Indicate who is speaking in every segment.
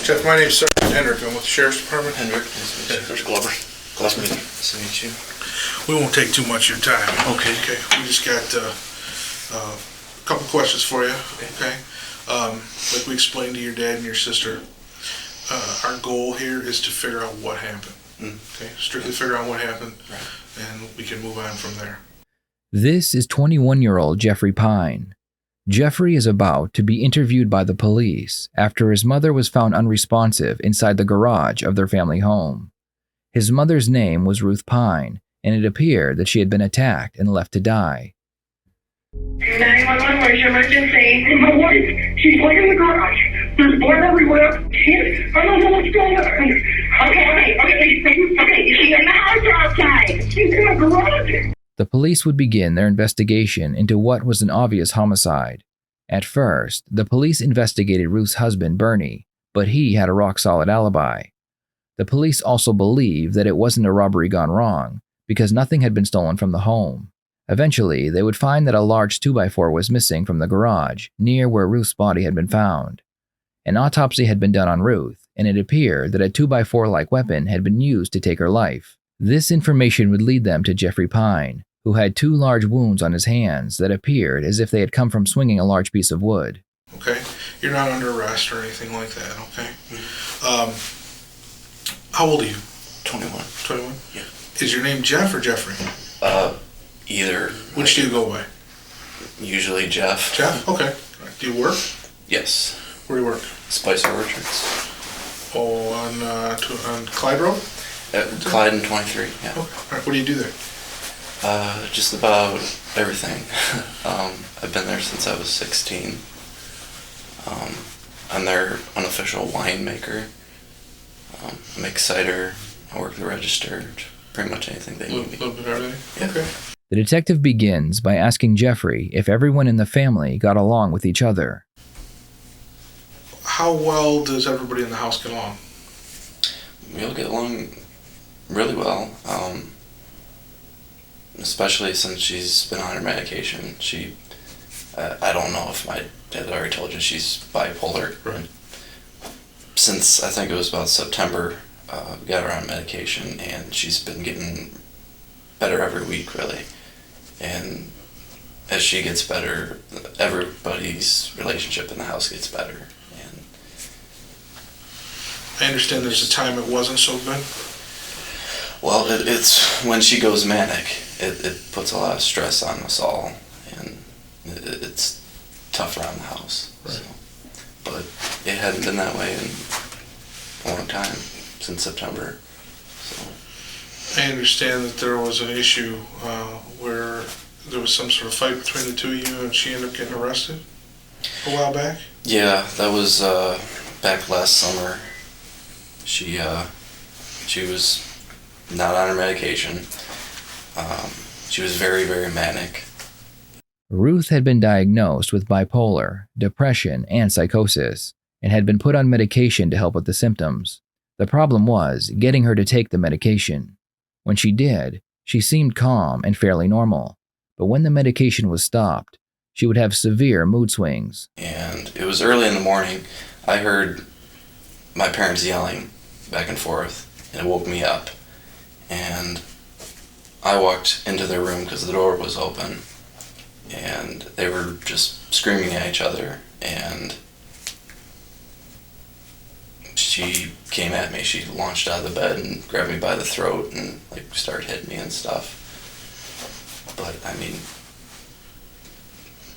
Speaker 1: Jeff, my name's Sergeant Hendrick. I'm with the Sheriff's Department.
Speaker 2: Hendrick, There's Glover. Glad to meet you.
Speaker 1: We won't take too much of your time.
Speaker 2: Okay.
Speaker 1: We just got a couple questions for you. Okay. Like we explained to your dad and your sister, our goal here is to figure out what happened. Okay. Strictly figure out what happened, and we can move on from there.
Speaker 3: This is 21-year-old Jeffrey Pine. Jeffrey is about to be interviewed by the police after his mother was found unresponsive inside the garage of their family home. His mother's name was Ruth Pine, and it appeared that she had been attacked and left to die.
Speaker 4: 911, where's your emergency? My wife, she's like in the garage. There's blood everywhere. I don't know what's going on. Okay. Is she in the house or outside? She's in the garage.
Speaker 3: The police would begin their investigation into what was an obvious homicide. At first, the police investigated Ruth's husband, Bernie, but he had a rock-solid alibi. The police also believed that it wasn't a robbery gone wrong, because nothing had been stolen from the home. Eventually, they would find that a large 2x4 was missing from the garage, near where Ruth's body had been found. An autopsy had been done on Ruth, and it appeared that a 2x4-like weapon had been used to take her life. This information would lead them to Jeffrey Pine, who had 2 large wounds on his hands that appeared as if they had come from swinging a large piece of wood.
Speaker 1: Okay? You're not under arrest or anything like that, okay? How old are you?
Speaker 2: 21.
Speaker 1: 21?
Speaker 2: Yeah.
Speaker 1: Is your name Jeff or Jeffrey?
Speaker 2: Either.
Speaker 1: Which do you go by?
Speaker 2: Usually Jeff.
Speaker 1: Jeff? Okay. Do you work?
Speaker 2: Yes.
Speaker 1: Where do you work?
Speaker 2: Spicer Orchards.
Speaker 1: Oh, on Clyde Road?
Speaker 2: Clyde and 23, yeah.
Speaker 1: Okay. All right. What do you do there?
Speaker 2: Just about everything. I've been there since I was 16. I'm their unofficial winemaker. I make cider, I work the register, pretty much anything they need me.
Speaker 1: A little bit of everything?
Speaker 2: Yeah.
Speaker 1: Okay.
Speaker 3: The detective begins by asking Jeffrey if everyone in the family got along with each other.
Speaker 1: How well does everybody in the house get along?
Speaker 2: We all get along really well, especially since she's been on her medication. I don't know if my dad already told you, she's bipolar.
Speaker 1: Right.
Speaker 2: Since I think it was about September, we got her on medication, and she's been getting better every week, really. And as she gets better, everybody's relationship in the house gets better. And
Speaker 1: I understand there's a time it wasn't so good.
Speaker 2: well, it's when she goes manic, it puts a lot of stress on us all, and it's tough around the house.
Speaker 1: Right.
Speaker 2: So. But it hadn't been that way in a long time, since September. So.
Speaker 1: I understand that there was an issue where there was some sort of fight between the two of you and she ended up getting arrested a while back?
Speaker 2: Yeah, that was back last summer. She was not on her medication. She was very, very manic.
Speaker 3: Ruth had been diagnosed with bipolar, depression, and psychosis, and had been put on medication to help with the symptoms. The problem was getting her to take the medication. When she did, she seemed calm and fairly normal, but when the medication was stopped, she would have severe mood swings.
Speaker 2: And it was early in the morning. I heard my parents yelling back and forth, and it woke me up. And I walked into their room because the door was open, and they were just screaming at each other, and she came at me. She launched out of the bed and grabbed me by the throat and started hitting me and stuff. But I mean,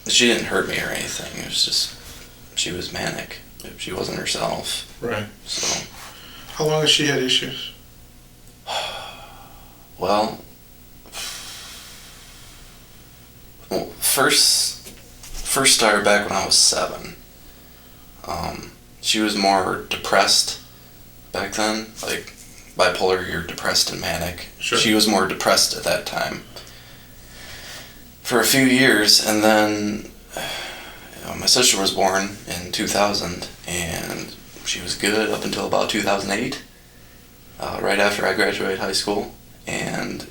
Speaker 2: she didn't hurt me or anything. It was just, she was manic. She wasn't herself.
Speaker 1: Right.
Speaker 2: So.
Speaker 1: How long has she had issues?
Speaker 2: Well, first started back when I was 7. She was more depressed back then. Like, bipolar, you're depressed and manic.
Speaker 1: Sure.
Speaker 2: She was more depressed at that time. For a few years, and then my sister was born in 2000, and she was good up until about 2008, right after I graduated high school, and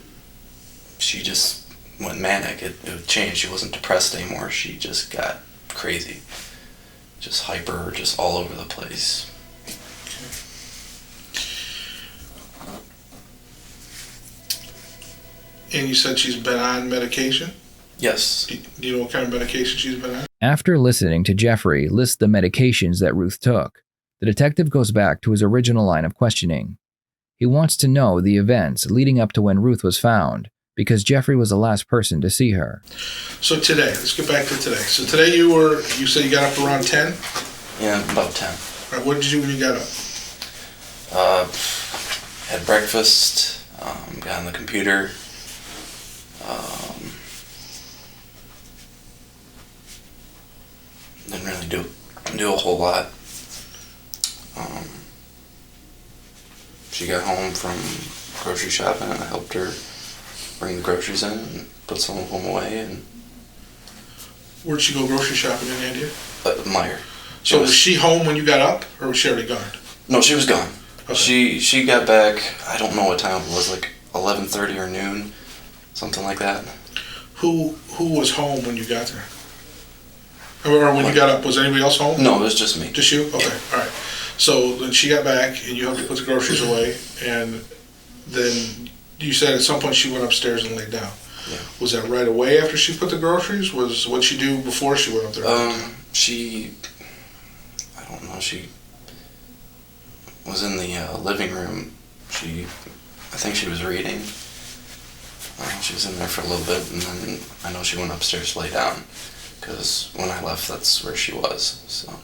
Speaker 2: she just went manic. It changed. She wasn't depressed anymore. She just got crazy. Just hyper, just all over the place.
Speaker 1: And you said she's been on medication?
Speaker 2: Yes.
Speaker 1: Do you know what kind of medication she's been on?
Speaker 3: After listening to Jeffrey list the medications that Ruth took, the detective goes back to his original line of questioning. He wants to know the events leading up to when Ruth was found, because Jeffrey was the last person to see her.
Speaker 1: So today, let's get back to today. So today you said you got up around 10?
Speaker 2: Yeah, about 10.
Speaker 1: All right, what did you do when you got up?
Speaker 2: Had breakfast, got on the computer, didn't really do a whole lot. She got home from grocery shopping and I helped her bring the groceries in and put some of them away. And
Speaker 1: Where'd she go grocery shopping in India?
Speaker 2: Meyer.
Speaker 1: So was she home when you got up, or was she already gone?
Speaker 2: No, she was gone.
Speaker 1: Okay.
Speaker 2: She got back, I don't know what time it was, like 11:30 or noon, something like that.
Speaker 1: Who was home when you got there? Or when you got up, was anybody else home?
Speaker 2: No, it was just me.
Speaker 1: Just you? Okay,
Speaker 2: Yeah.
Speaker 1: all right. So then she got back and you helped her put the groceries away, and then you said at some point she went upstairs and laid down.
Speaker 2: Yeah.
Speaker 1: Was that right away after she put the groceries? What'd she do before she went up there?
Speaker 2: I don't know, she was in the living room. I think she was reading. She was in there for a little bit, and then I know she went upstairs to lay down, because when I left, that's where she was, so.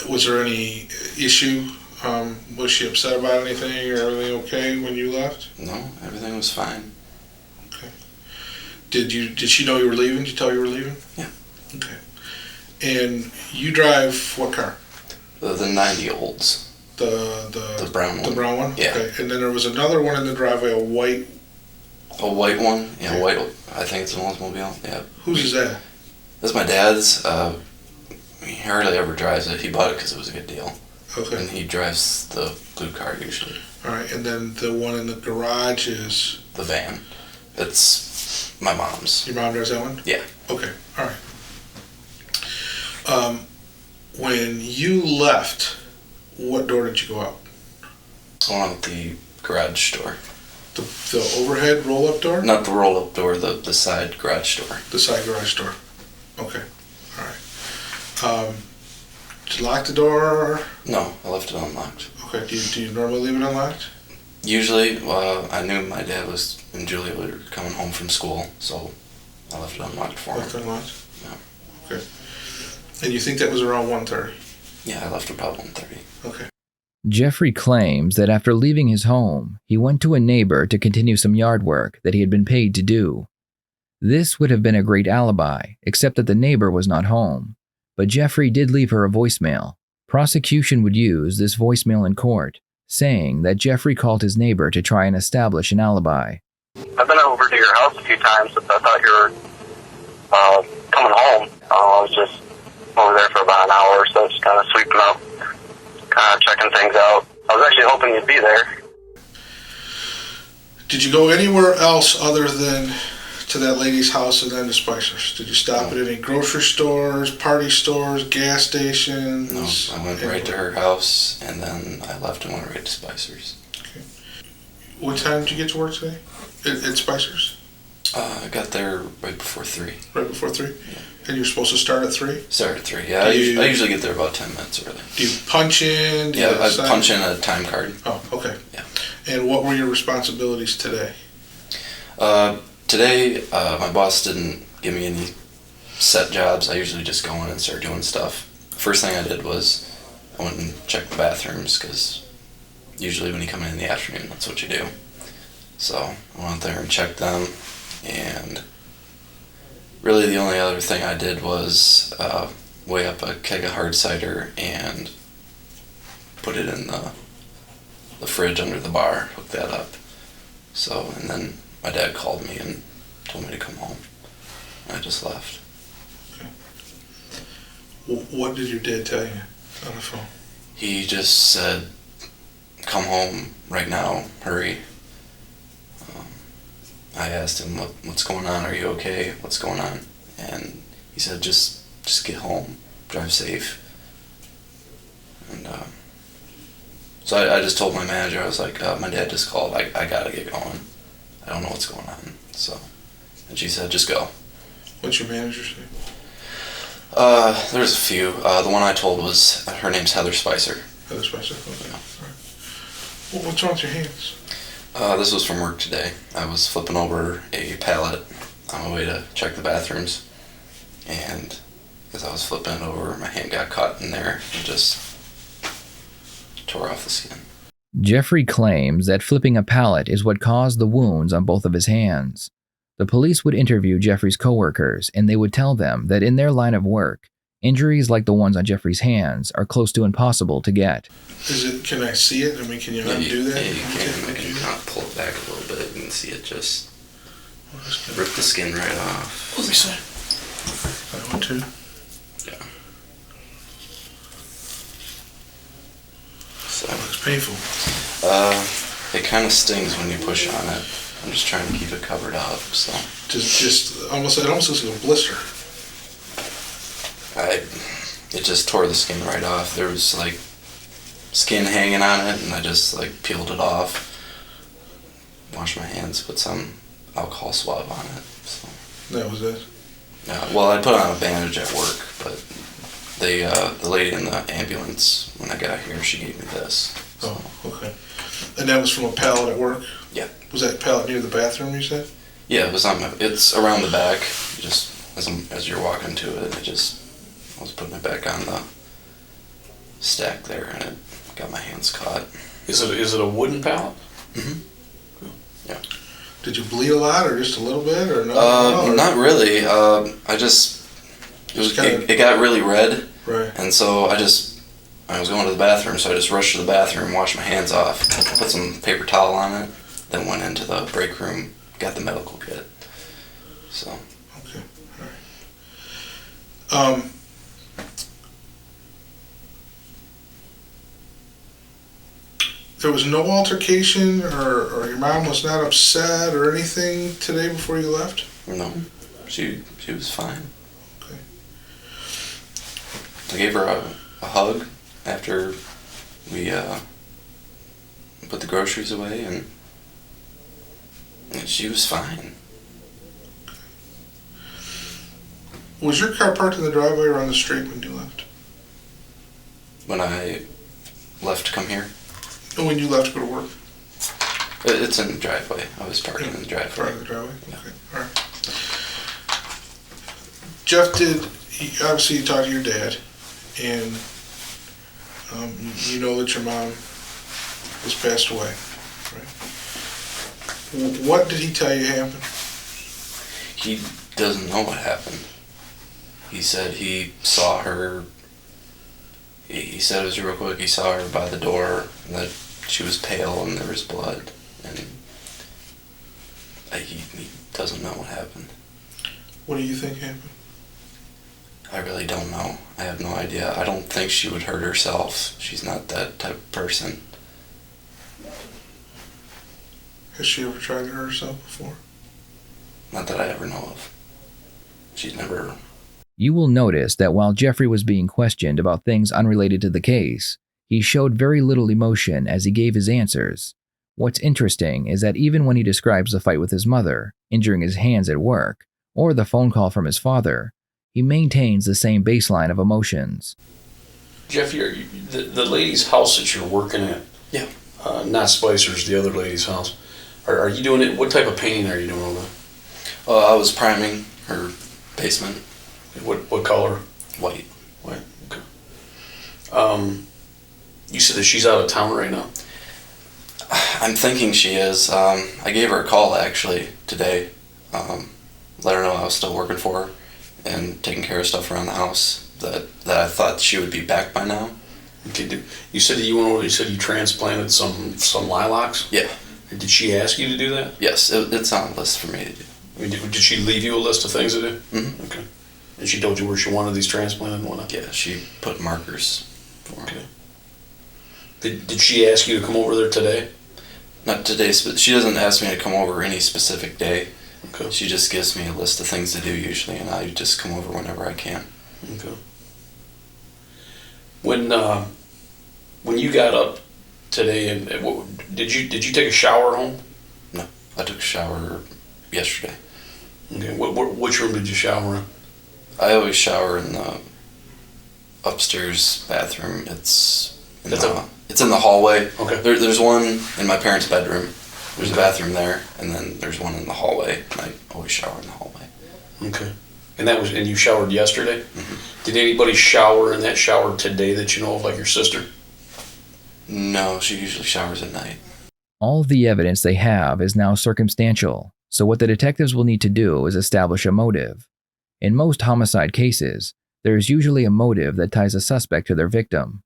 Speaker 1: Was there any issue? Was she upset about anything, or everything okay when you left?
Speaker 2: No, everything was fine.
Speaker 1: Okay. Did she know you were leaving? Did you tell her you were leaving?
Speaker 2: Yeah.
Speaker 1: Okay. And you drive what car?
Speaker 2: The 90 olds.
Speaker 1: The
Speaker 2: brown one.
Speaker 1: The brown one?
Speaker 2: Yeah.
Speaker 1: Okay. And then there was another one in the driveway, a white.
Speaker 2: A white one? Yeah,
Speaker 1: Okay.
Speaker 2: white. I think it's an Oldsmobile. Yeah.
Speaker 1: Whose is that?
Speaker 2: That's my dad's. He hardly ever drives it. He bought it because it was a good deal.
Speaker 1: Okay.
Speaker 2: And he drives the blue car usually.
Speaker 1: All right. And then the one in the garage is.
Speaker 2: The van. It's my mom's.
Speaker 1: Your mom drives that one?
Speaker 2: Yeah.
Speaker 1: Okay. All right. When you left, what door did you go out?
Speaker 2: I went out the garage door.
Speaker 1: The overhead roll-up door?
Speaker 2: Not the roll-up door, the side garage door.
Speaker 1: The side garage door. Okay. All right. Did you lock the door?
Speaker 2: No, I left it unlocked.
Speaker 1: Okay. Do you normally leave it unlocked?
Speaker 2: Usually, I knew my dad and Julia were coming home from school, so I left it unlocked for
Speaker 1: Left
Speaker 2: him.
Speaker 1: it unlocked?
Speaker 2: Yeah.
Speaker 1: Okay. And you think that was around 1:30?
Speaker 2: Yeah, I left it about 1:30.
Speaker 1: Okay.
Speaker 3: Jeffrey claims that after leaving his home, he went to a neighbor to continue some yard work that he had been paid to do. This would have been a great alibi, except that the neighbor was not home. But Jeffrey did leave her a voicemail. Prosecution would use this voicemail in court, saying that Jeffrey called his neighbor to try and establish an alibi.
Speaker 5: I've been over to your house a few times. I thought you were coming home. I was just over there for about an hour or so, just kind of sweeping up, kind of checking things out. I was actually hoping you'd be there.
Speaker 1: Did you go anywhere else other than to that lady's house and then to Spicer's? Did you stop at any grocery stores, party stores, gas stations?
Speaker 2: No, I went right to her house, and then I left and went right to Spicer's.
Speaker 1: Okay. What time did you get to work today? At Spicer's?
Speaker 2: I got there right before 3.
Speaker 1: Right before 3?
Speaker 2: Yeah.
Speaker 1: And you're supposed to start at 3?
Speaker 2: Started at 3, yeah. I usually get there about 10 minutes early.
Speaker 1: Do you punch in?
Speaker 2: Yeah, I punch in a time card.
Speaker 1: Oh, okay.
Speaker 2: Yeah.
Speaker 1: And what were your responsibilities today?
Speaker 2: Today, my boss didn't give me any set jobs. I usually just go in and start doing stuff. First thing I did was I went and checked the bathrooms, because usually when you come in the afternoon, that's what you do. So I went there and checked them, and really the only other thing I did was weigh up a keg of hard cider and put it in the fridge under the bar, hook that up. So, and then my dad called me and told me to come home. And I just left.
Speaker 1: What did your dad tell you on the phone?
Speaker 2: He just said, come home right now, hurry. I asked him, what's going on? Are you okay? What's going on? And he said, just get home, drive safe. And so I just told my manager, I was like, my dad just called, I gotta get going. I don't know what's going on. So, and she said, just go.
Speaker 1: What's your manager's name?
Speaker 2: There's a few. The one I told was, her name's Heather Spicer.
Speaker 1: Heather Spicer? Okay.
Speaker 2: Yeah.
Speaker 1: All right. Well, what's wrong with your hands?
Speaker 2: This was from work today. I was flipping over a pallet on my way to check the bathrooms, and as I was flipping it over, my hand got caught in there and just tore off the skin.
Speaker 3: Jeffrey claims that flipping a pallet is what caused the wounds on both of his hands. The police would interview Jeffrey's coworkers, and they would tell them that in their line of work, injuries like the ones on Jeffrey's hands are close to impossible to get.
Speaker 1: Can I see it? I mean, can you undo that?
Speaker 2: Yeah, you can. I can kind of pull it back a little bit. You can see it just rip the skin right off.
Speaker 1: Let me see. That one too?
Speaker 2: Yeah. So,
Speaker 1: That looks painful.
Speaker 2: it kind of stings when you push on it. I'm just trying to keep it covered up, so.
Speaker 1: It almost looks like a blister.
Speaker 2: It just tore the skin right off. There was like skin hanging on it, and I just like peeled it off, washed my hands, put some alcohol swab on it. So.
Speaker 1: That was it?
Speaker 2: Yeah, well, I put on a bandage at work, but the lady in the ambulance, when I got here, she gave me this. So.
Speaker 1: Oh, okay. And that was from a pallet at work?
Speaker 2: Yeah.
Speaker 1: Was that pallet near the bathroom, you said?
Speaker 2: Yeah, it was it's around the back. Just as you're walking to it, I was putting it back on the stack there, and it got my hands caught.
Speaker 6: Is it a wooden pallet?
Speaker 2: Mm-hmm. Yeah.
Speaker 1: Did you bleed a lot, or just a little bit, or no?
Speaker 2: Not really. It got really red,
Speaker 1: right?
Speaker 2: And so I was going to the bathroom, so I just rushed to the bathroom, washed my hands off, put some paper towel on it, then went into the break room, got the medical kit. So.
Speaker 1: Okay. All right. There was no altercation, or your mom was not upset or anything today before you left?
Speaker 2: No, she was fine.
Speaker 1: Okay.
Speaker 2: I gave her a hug after we put the groceries away, and she was fine.
Speaker 1: Was your car parked in the driveway or on the street when you left?
Speaker 2: When I left to come here?
Speaker 1: And when you left to go to work?
Speaker 2: It's in the driveway. I was parking in the driveway.
Speaker 1: Parked in the driveway?
Speaker 2: Yeah.
Speaker 1: Okay, all right. Jeff obviously you talked to your dad, and you know that your mom has passed away, right? What did he tell you happened?
Speaker 2: He doesn't know what happened. He said he saw her. He said it was real quick. He saw her by the door, and that she was pale and there was blood. And he doesn't know what happened.
Speaker 1: What do you think happened?
Speaker 2: I really don't know. I have no idea. I don't think she would hurt herself. She's not that type of person.
Speaker 1: Has she ever tried to hurt herself before?
Speaker 2: Not that I ever know of. She's never...
Speaker 3: You will notice that while Jeffrey was being questioned about things unrelated to the case, he showed very little emotion as he gave his answers. What's interesting is that even when he describes the fight with his mother, injuring his hands at work, or the phone call from his father, he maintains the same baseline of emotions.
Speaker 6: Jeff, the lady's house that you're working at,
Speaker 2: Yeah.
Speaker 6: Not Spicer's, the other lady's house, are you doing it? What type of painting are you doing over there?
Speaker 2: I was priming her basement.
Speaker 6: What color?
Speaker 2: White.
Speaker 6: White, okay. You said that she's out of town right now?
Speaker 2: I'm thinking she is. I gave her a call actually today. Let her know I was still working for her and taking care of stuff around the house. That I thought she would be back by now.
Speaker 6: Okay, you said that you went over. You said you transplanted some lilacs.
Speaker 2: Yeah.
Speaker 6: Did she ask you to do that?
Speaker 2: Yes, it's on the list for me to do.
Speaker 6: I mean, did she leave you a list of things to do?
Speaker 2: Mm-hmm.
Speaker 6: Okay. And she told you where she wanted these transplanted and whatnot?
Speaker 2: Yeah, she put markers for
Speaker 6: Okay. Did she ask you to come over there today?
Speaker 2: Not today, but she doesn't ask me to come over any specific day.
Speaker 6: Okay.
Speaker 2: She just gives me a list of things to do usually, and I just come over whenever I can.
Speaker 6: Okay. When you got up today, and did you take a shower home?
Speaker 2: No, I took a shower yesterday.
Speaker 6: Okay. Which room did you shower in?
Speaker 2: I always shower in the upstairs bathroom. It's in the hallway.
Speaker 6: Okay.
Speaker 2: There's one in my parents' bedroom. There's a bathroom there, and then there's one in the hallway. And I always shower in the hallway.
Speaker 6: Okay. And you showered yesterday?
Speaker 2: Mm-hmm.
Speaker 6: Did anybody shower in that shower today that you know of, like your sister?
Speaker 2: No, she usually showers at night.
Speaker 3: All of the evidence they have is now circumstantial, so what the detectives will need to do is establish a motive. In most homicide cases, there is usually a motive that ties a suspect to their victim.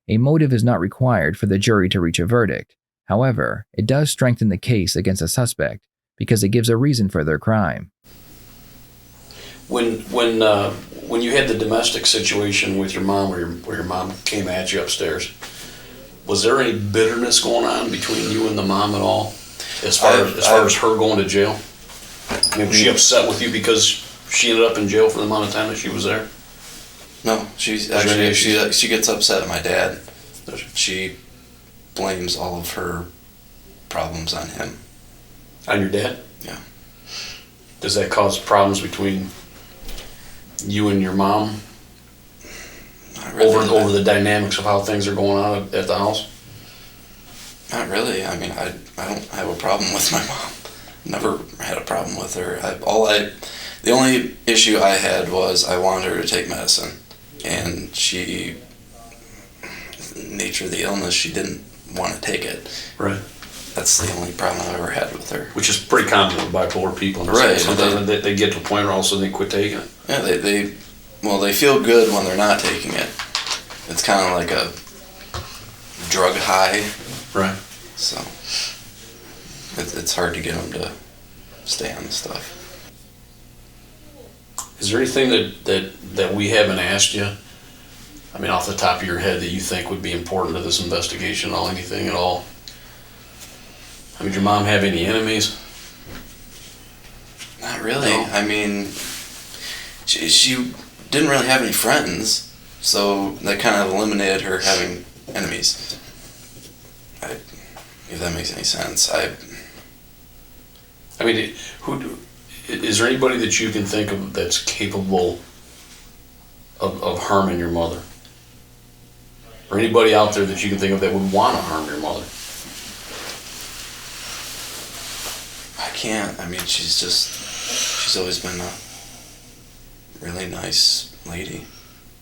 Speaker 3: A motive is not required for the jury to reach a verdict. However, it does strengthen the case against a suspect because it gives a reason for their crime.
Speaker 6: When you had the domestic situation with your mom, where your mom came at you upstairs, was there any bitterness going on between you and the mom at all, as far as her going to jail? I mean, was she upset with you because she ended up in jail for the amount of time that she was there?
Speaker 2: No, she gets upset at my dad. She blames all of her problems on him.
Speaker 6: On your dad?
Speaker 2: Yeah.
Speaker 6: Does that cause problems between you and your mom?
Speaker 2: Not really.
Speaker 6: Over the dynamics of how things are going on at the house?
Speaker 2: Not really. I mean, I don't have a problem with my mom. Never had a problem with her. The only issue I had was I wanted her to take medicine, and nature of the illness, she didn't want to take it.
Speaker 6: Right.
Speaker 2: That's the only problem I've ever had with her.
Speaker 6: Which is pretty common with bipolar people.
Speaker 2: Right.
Speaker 6: Sometimes they get to a point where all of a sudden they quit taking it.
Speaker 2: Yeah, they feel good when they're not taking it. It's kind of like a drug high.
Speaker 6: Right.
Speaker 2: So it's hard to get them to stay on the stuff.
Speaker 6: Is there anything that we haven't asked you? I mean, off the top of your head, that you think would be important to this investigation? Anything at all? I mean, did your mom have any enemies?
Speaker 2: Not really.
Speaker 6: No.
Speaker 2: I mean, she didn't really have any friends, so that kind of eliminated her having enemies. If that makes any sense. I
Speaker 6: mean, is there anybody that you can think of that's capable of harming your mother? Or anybody out there that you can think of that would want to harm your mother?
Speaker 2: I can't. I mean, she's always been a really nice lady.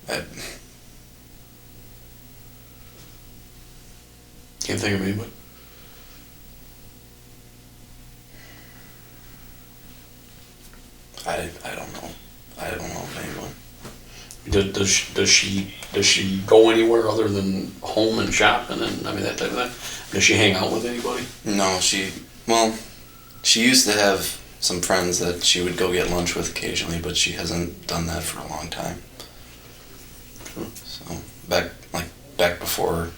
Speaker 6: Can't think of anybody.
Speaker 2: I don't know. I don't know of anyone.
Speaker 6: Does she go anywhere other than home and shopping and that type of thing? Does she hang out with anybody?
Speaker 2: No, she used to have some friends that she would go get lunch with occasionally, but she hasn't done that for a long time. So back before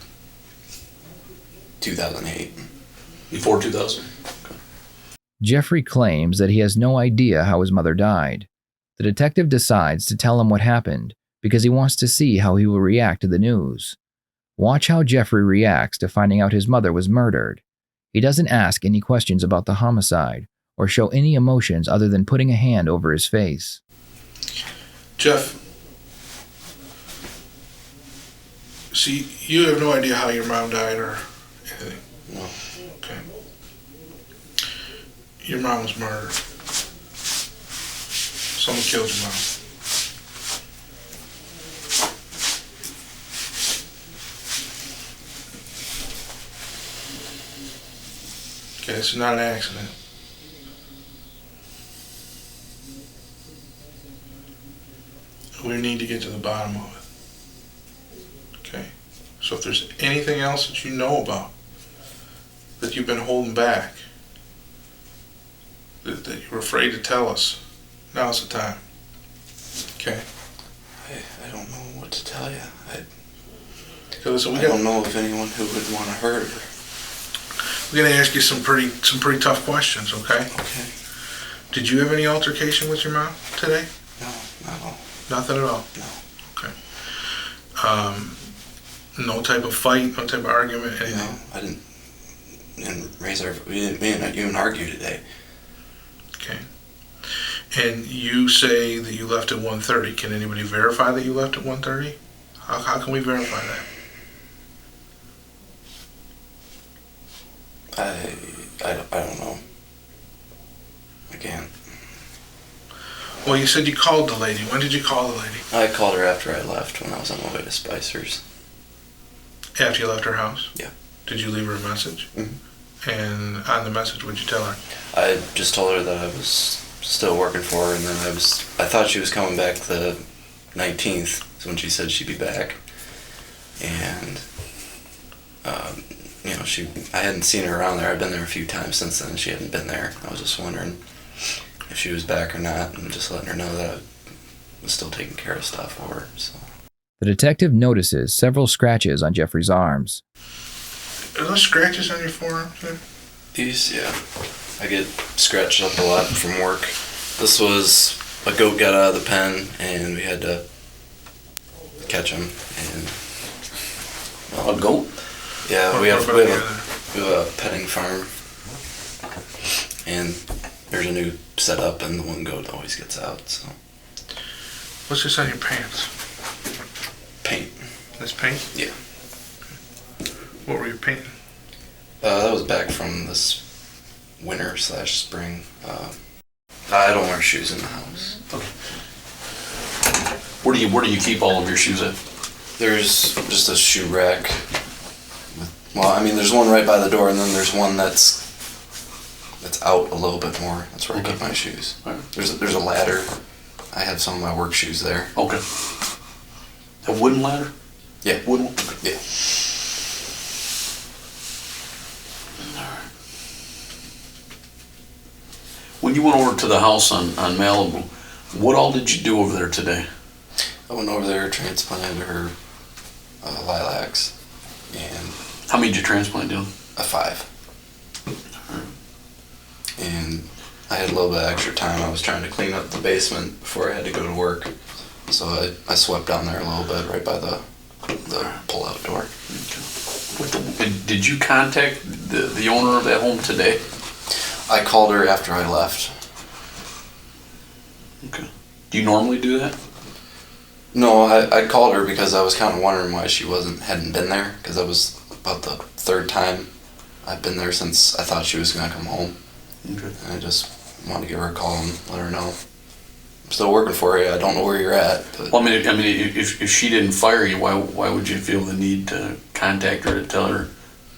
Speaker 2: 2008.
Speaker 6: Before 2000. Okay.
Speaker 3: Jeffrey claims that he has no idea how his mother died. The detective decides to tell him what happened because he wants to see how he will react to the news. Watch how Jeffrey reacts to finding out his mother was murdered. He doesn't ask any questions about the homicide or show any emotions other than putting a hand over his face.
Speaker 1: Jeff, see, you have no idea how your mom died or anything?
Speaker 2: No.
Speaker 1: Okay. Your mom was murdered. Someone killed your mom. Okay, this is not an accident. We need to get to the bottom of it. Okay? So if there's anything else that you know about that you've been holding back, that you're afraid to tell us, now's the time. Okay?
Speaker 2: I don't know what to tell you. I
Speaker 1: don't
Speaker 2: know of anyone who would want to hurt her.
Speaker 1: We're going to ask you some pretty tough questions, okay?
Speaker 2: Okay.
Speaker 1: Did you have any altercation with your mom today?
Speaker 2: No, not at all.
Speaker 1: Nothing at all?
Speaker 2: No.
Speaker 1: Okay. No type of fight, no type of argument, anything?
Speaker 2: No, I didn't raise our... We didn't even argue today.
Speaker 1: Okay. And you say that you left at 1:30. Can anybody verify that you left at 1:30? How can we verify that?
Speaker 2: I don't know. I can't.
Speaker 1: Well, you said you called the lady. When did you call the lady?
Speaker 2: I called her after I left when I was on my way to Spicer's.
Speaker 1: After you left her house?
Speaker 2: Yeah.
Speaker 1: Did you leave her a message?
Speaker 2: Mm-hmm.
Speaker 1: And on the message, what'd you tell her?
Speaker 2: I just told her that I was still working for her, and then I thought she was coming back the 19th, is when she said she'd be back. And, I hadn't seen her around there. I'd been there a few times since then. She hadn't been there. I was just wondering if she was back or not, and just letting her know that I was still taking care of stuff for her. So.
Speaker 3: The detective notices several scratches on Jeffrey's arms.
Speaker 1: Are those scratches on your forearms there?
Speaker 2: These, yeah. I get scratched up a lot from work. This was a goat got out of the pen, and we had to catch him. And
Speaker 6: A goat?
Speaker 2: yeah, we have a petting farm, and there's a new setup, and the one goat always gets out. So
Speaker 1: What's this on your pants?
Speaker 2: paint.
Speaker 1: This paint?
Speaker 2: Yeah.
Speaker 1: What were you painting?
Speaker 2: That was back from this winter/spring. I don't wear shoes in the house.
Speaker 6: Okay. Where do you keep all of your shoes at?
Speaker 2: There's just a shoe rack. There's one right by the door, and then there's one that's out a little bit more. That's where I keep my shoes.
Speaker 6: All right.
Speaker 2: There's a ladder. I have some of my work shoes there.
Speaker 6: Okay. A wooden ladder?
Speaker 2: Yeah.
Speaker 6: Wooden one?
Speaker 2: Yeah.
Speaker 6: When you went over to the house on Malibu, what all did you do over there today?
Speaker 2: I went over there, transplanted her lilacs, and
Speaker 6: How many did you transplant, Dylan?
Speaker 2: a 5. And I had a little bit of extra time. I was trying to clean up the basement before I had to go to work. So I swept down there a little bit right by the pull-out door.
Speaker 6: Did you contact the owner of that home today?
Speaker 2: I called her after I left.
Speaker 6: Okay. Do you normally do that?
Speaker 2: No, I called her because I was kind of wondering why she hadn't been there, because that was about the 3rd time I've been there since I thought she was going to come home.
Speaker 6: Okay.
Speaker 2: And I just wanted to give her a call and let her know. I'm still working for you. I don't know where you're at. But
Speaker 6: Well, if she didn't fire you, why would you feel the need to contact her to tell her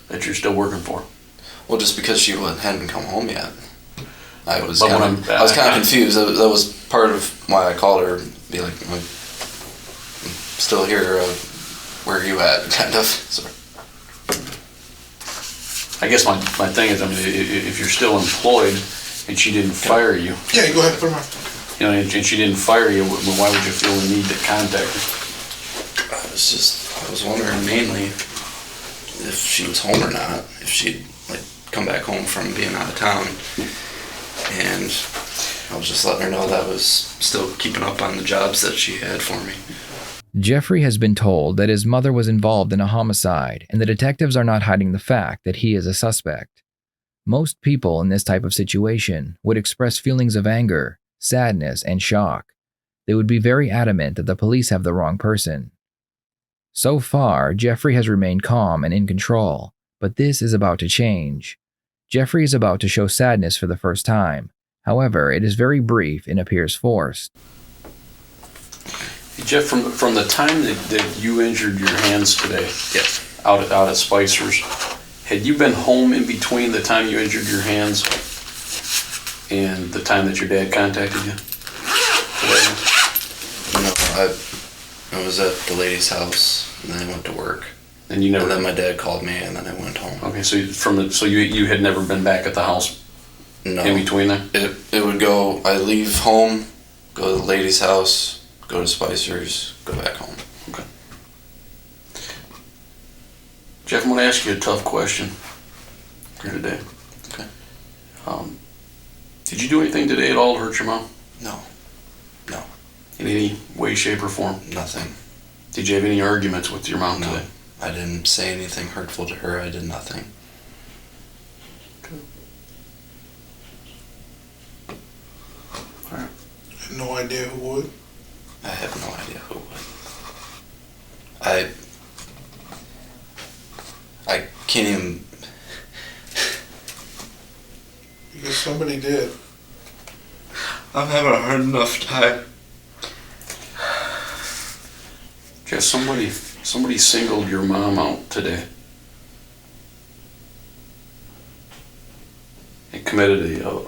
Speaker 6: that you're still working for her?
Speaker 2: Well, just because she hadn't come home yet. I was
Speaker 6: But
Speaker 2: kind of confused. That was part of why I called her. Be like, I'm still here. Where are you at? Kind of. So.
Speaker 6: I guess my thing is, if you're still employed and she didn't fire you,
Speaker 1: Yeah, go ahead, put them on.
Speaker 6: and she didn't fire you, why would you feel the need to contact her?
Speaker 2: I was wondering mainly if she was home or not. If she'd come back home from being out of town. And I was just letting her know that I was still keeping up on the jobs that she had for me.
Speaker 3: Jeffrey has been told that his mother was involved in a homicide, and the detectives are not hiding the fact that he is a suspect. Most people in this type of situation would express feelings of anger, sadness, and shock. They would be very adamant that the police have the wrong person. So far, Jeffrey has remained calm and in control, but this is about to change. Jeffrey is about to show sadness for the first time. However, it is very brief and appears forced.
Speaker 6: Jeff, from the time that you injured your hands today,
Speaker 2: Yes.
Speaker 6: out at Spicer's, had you been home in between the time you injured your hands and the time that your dad contacted you?
Speaker 2: No, I was at the lady's house, and then I went to work.
Speaker 6: And you never.
Speaker 2: And then my dad called me, and then I went home.
Speaker 6: Okay, so you had never been back at the house
Speaker 2: No.
Speaker 6: in between there?
Speaker 2: It would go, I leave home, go to the lady's house, go to Spicer's, go back home.
Speaker 6: Okay. Jeff, I'm going to ask you a tough question here today.
Speaker 2: Okay.
Speaker 6: Did you do anything today at all to hurt your mom?
Speaker 2: No.
Speaker 6: In any way, shape, or form?
Speaker 2: Nothing.
Speaker 6: Did you have any arguments with your mom
Speaker 2: No.
Speaker 6: today?
Speaker 2: I didn't say anything hurtful to her. I did nothing.
Speaker 1: No idea who would?
Speaker 2: I have no idea who would. I can't even...
Speaker 1: Because somebody did.
Speaker 2: I'm having a hard enough time.
Speaker 6: Jeff, somebody singled your mom out today. They committed a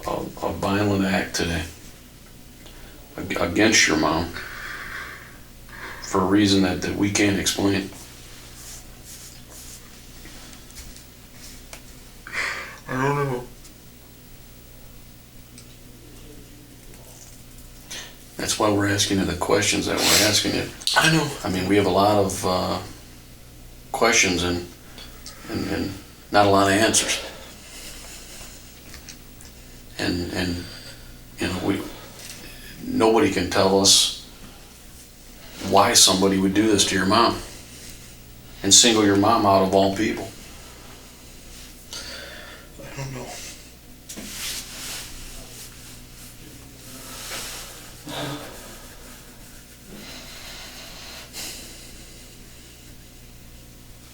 Speaker 6: violent act today against your mom for a reason that we can't explain.
Speaker 1: I don't know.
Speaker 6: That's why we're asking you the questions that we're asking you.
Speaker 1: I know.
Speaker 6: I mean, we have a lot of questions and not a lot of answers. And you know, nobody can tell us why somebody would do this to your mom and single your mom out of all people.
Speaker 1: I don't know.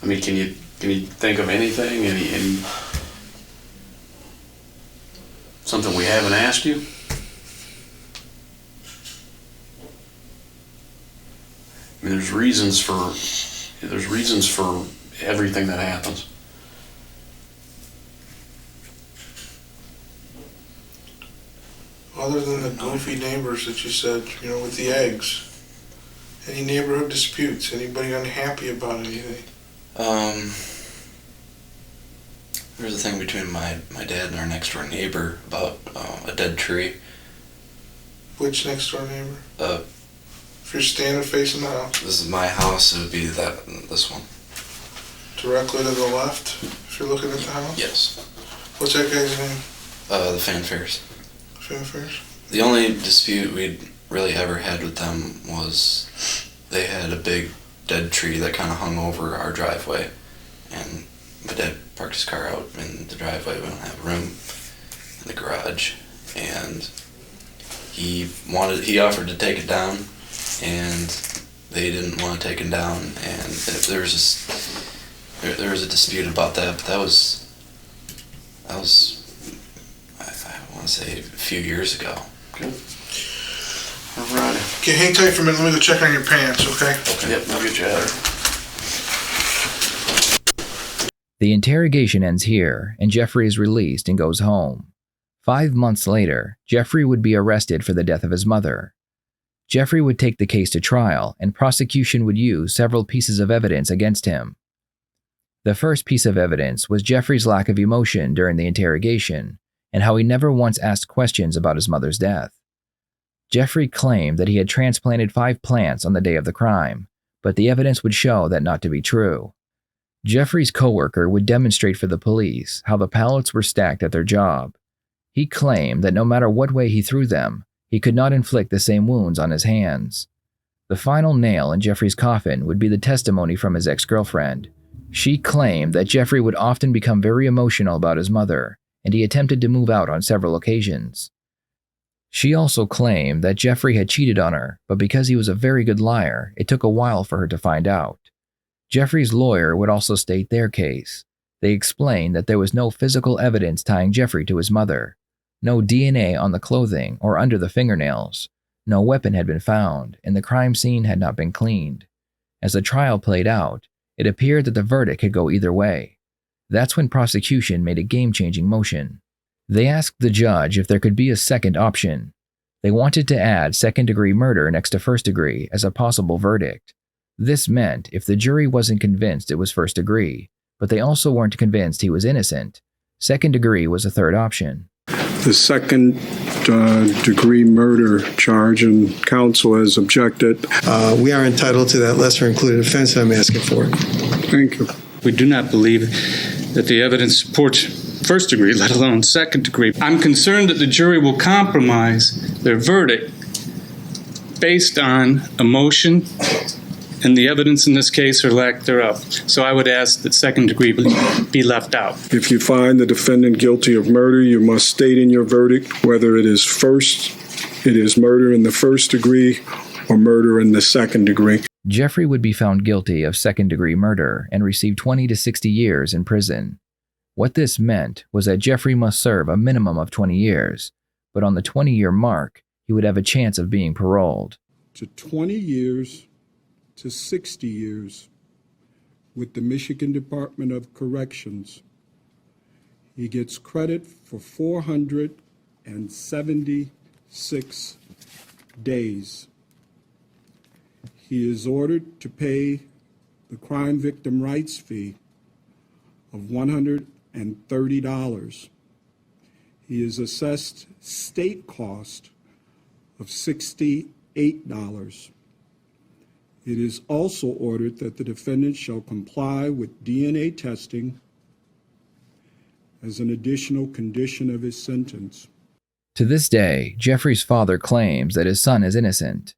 Speaker 6: I mean, can you think of anything? Any something we haven't asked you? I mean, there's reasons for everything that happens.
Speaker 1: Other than the goofy neighbors that you said, you know, with the eggs. Any neighborhood disputes? Anybody unhappy about anything?
Speaker 2: There's a thing between my dad and our next door neighbor about a dead tree.
Speaker 1: Which next door neighbor? If you're standing facing the house.
Speaker 2: This is my house, it would be this one.
Speaker 1: Directly to the left, if you're looking at the house?
Speaker 2: Yes.
Speaker 1: What's that guy's name?
Speaker 2: The Fanfares.
Speaker 1: Fanfares?
Speaker 2: The only dispute we'd really ever had with them was they had a big dead tree that kind of hung over our driveway, and my dad parked his car out in the driveway. We don't have room in the garage, and he offered to take it down, and they didn't want to take it down, and there was a dispute about that, but that was I want to say a few years ago.
Speaker 6: Okay. All right.
Speaker 1: Okay, hang tight for a minute. Let me go check on your pants, okay?
Speaker 6: Yep, I'll get you out of there.
Speaker 3: The interrogation ends here, and Jeffrey is released and goes home. 5 months later, Jeffrey would be arrested for the death of his mother. Jeffrey would take the case to trial, and prosecution would use several pieces of evidence against him. The first piece of evidence was Jeffrey's lack of emotion during the interrogation, and how he never once asked questions about his mother's death. Jeffrey claimed that he had transplanted 5 plants on the day of the crime, but the evidence would show that not to be true. Jeffrey's coworker would demonstrate for the police how the pallets were stacked at their job. He claimed that no matter what way he threw them, he could not inflict the same wounds on his hands. The final nail in Jeffrey's coffin would be the testimony from his ex-girlfriend. She claimed that Jeffrey would often become very emotional about his mother, and he attempted to move out on several occasions. She also claimed that Jeffrey had cheated on her, but because he was a very good liar, it took a while for her to find out. Jeffrey's lawyer would also state their case. They explained that there was no physical evidence tying Jeffrey to his mother. No DNA on the clothing or under the fingernails. No weapon had been found, and the crime scene had not been cleaned. As the trial played out, it appeared that the verdict could go either way. That's when prosecution made a game-changing motion. They asked the judge if there could be a second option. They wanted to add second-degree murder next to first-degree as a possible verdict. This meant if the jury wasn't convinced it was first-degree, but they also weren't convinced he was innocent, second-degree was a third option.
Speaker 7: The second-degree murder charge, and counsel has objected.
Speaker 8: We are entitled to that lesser-included offense, and I'm asking for it.
Speaker 7: Thank you.
Speaker 9: We do not believe that the evidence supports first degree, let alone second degree. I'm concerned that the jury will compromise their verdict based on emotion and the evidence in this case or lack thereof. So I would ask that second degree be left out.
Speaker 7: If you find the defendant guilty of murder, you must state in your verdict whether it is first it is murder in the first degree or murder in the second degree.
Speaker 3: Jeffrey would be found guilty of second-degree murder and receive 20 to 60 years in prison. What this meant was that Jeffrey must serve a minimum of 20 years, but on the 20-year mark, he would have a chance of being paroled.
Speaker 7: To 20 years to 60 years with the Michigan Department of Corrections. He gets credit for 476 days. He is ordered to pay the crime victim rights fee of $130. He is assessed state cost of $68. It is also ordered that the defendant shall comply with DNA testing as an additional condition of his sentence.
Speaker 3: To this day, Jeffrey's father claims that his son is innocent.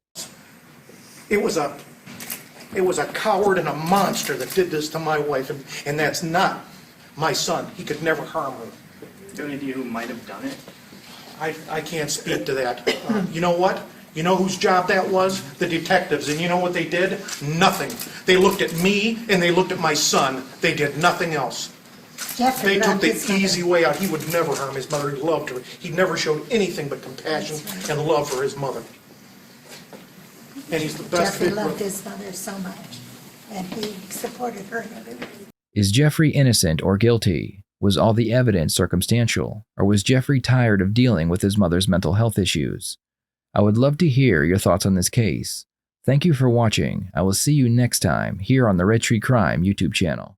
Speaker 10: It was a coward and a monster that did this to my wife, and that's not my son. He could never harm her.
Speaker 11: Do you have any idea who might have done it?
Speaker 10: I can't speak to that. You know what? You know whose job that was? The detectives. And you know what they did? Nothing. They looked at me and they looked at my son. They did nothing else. They took the easy way out. He would never harm his mother. He loved her. He never showed anything but compassion and love for his mother. And he's the best.
Speaker 12: Jeffrey loved his mother so much, and he supported her in everything.
Speaker 3: Is Jeffrey innocent or guilty? Was all the evidence circumstantial, or was Jeffrey tired of dealing with his mother's mental health issues? I would love to hear your thoughts on this case. Thank you for watching. I will see you next time here on the Red Tree Crime YouTube channel.